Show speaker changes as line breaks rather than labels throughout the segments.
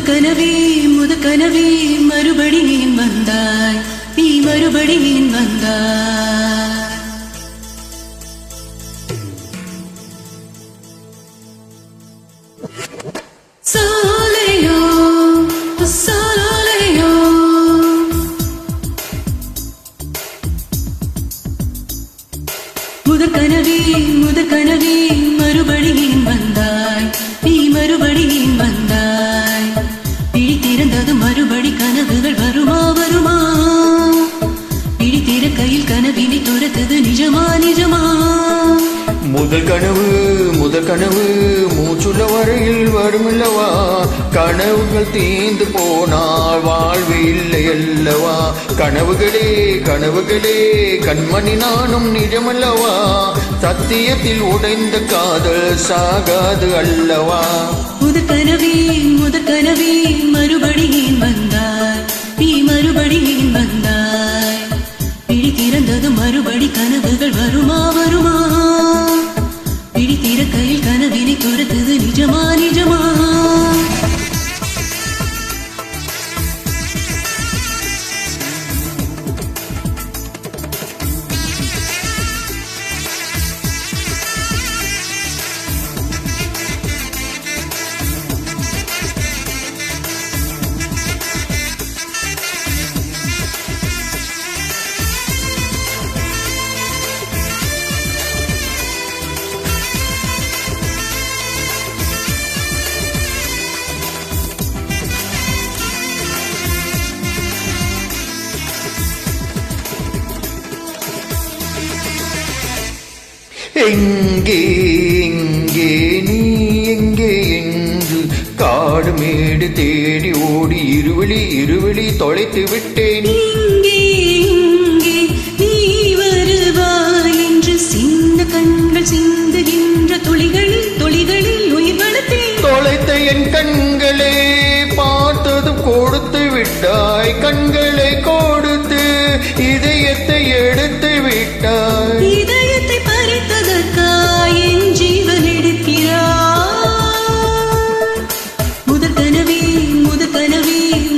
முதக்கனவே மறுபடியும் வந்தாய், நீ மறுபடியும் வந்தாய். சாலையோ சாலையோ முதற்கனவே மறுபடியும் வந்தாய், நீ மறுபடியும் வந்தாய். பிடித்திருந்தது மறுபடி கனவுகள் வருமா வருமா, பிடித்திர கையில் கனவினை துரத்தது நிஜமா நிஜமா.
முதல் கனவு மூச்சுள்ள வரையில் வருமல்லவா, கனவுகள் தீந்து போனால் வாழ்வு இல்லை அல்லவா. கனவுகளே கண்மணி நானும் நிஜமல்லவா, சத்தியத்தில் உடைந்த காதல் சாகாது அல்லவா.
முதற்கனவே மறுபடியும் வந்தாய், நீ மறுபடியும் வந்தாய். பிடித்திருந்தது மறுபடி கனவுகள் வருமா வருமா, பிடித்திர கையில் கனவினை துரத்தது நிஜமா நிஜமா.
எங்கே நீ எங்கே என்று காடு மேடு தேடி ஓடி இருவழி தொலைத்து விட்டேன்.
இங்கே நீ வருவாய் என்று சின்ன கண்கள் சிந்துகின்ற துளிகளில் உயிர் வளர்த்தேன்.
தொலைத்த என் கண்களே பார்த்ததும் கொடுத்து விட்டாய், கண்களை கொடுத்து இதயத்தை எடுத்து விட்டாய்.
இதயத்தை பறித்ததற்காய் என் ஜீவன் எடுக்கிறாய். முதற்கனவே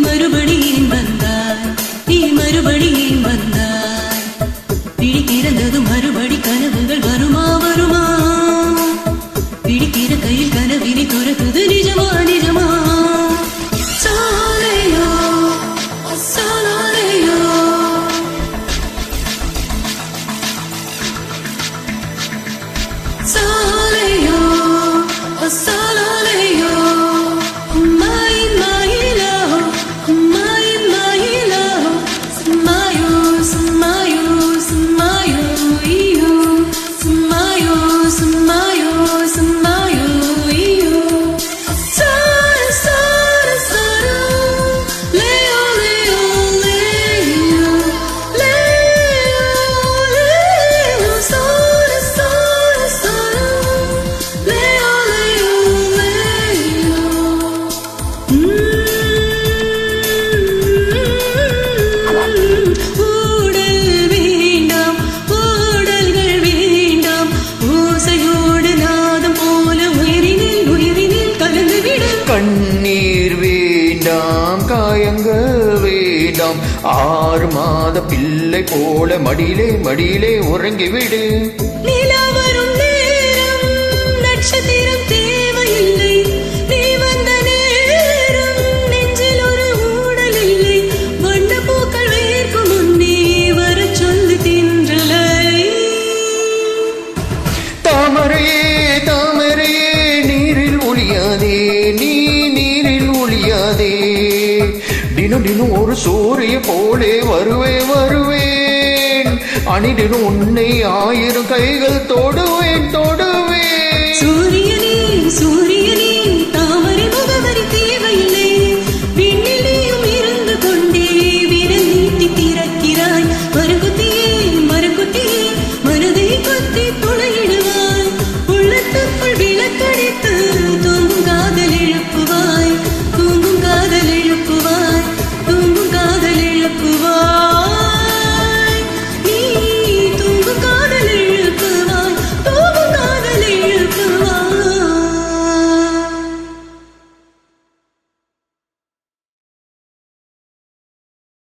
மறுபடியும் வந்தாய், நீ மறுபடியும் வந்தாய். பிடித்திருந்தது மறுபடி கனவுகள் வருமா வருமா, பிடித்திர கையில் கனவினை துரத்துது நிஜமா நிஜமா. சாலையோ சாலையோ சாலையோ சாலையோ மாயிலோ சமாயோ சமாயோ சமாயோ ஈயோ சமாயோ சமாயோ சமாயோ ஈயோ. சார சார சார லேயோ லேயோ லேயோ லேயோ லேயோ சார சார சார லேயோ லேயோ லேயோ. ஊடல்கள் வேண்டாம் ஓசையோடு நாதம் போல உயிரினில் கலந்துவிடு.
கண்ணீர் வேண்டாம் காயங்கள் வேண்டாம், 6 மாத பிள்ளை போல மடியிலே உறங்கிவிடு.
நிலா வரும் நேரம் நட்சத்திரம் தேவையில்லை, நீ வந்த நேரம் நெஞ்சில் ஒரு ஊடல் இல்லை. வண்ண பூக்கள் வேர்க்கும் முன்னே வர சொல்லு தின்றலை.
தாமரையே நீரில் ஒளியாதே, நீ நீரில் ஒளியாதே. தினம் ஒரு சூரிய போலே வருவேன், அணிதினம் உன்னை 1000 கைகள் தொடுவேன்.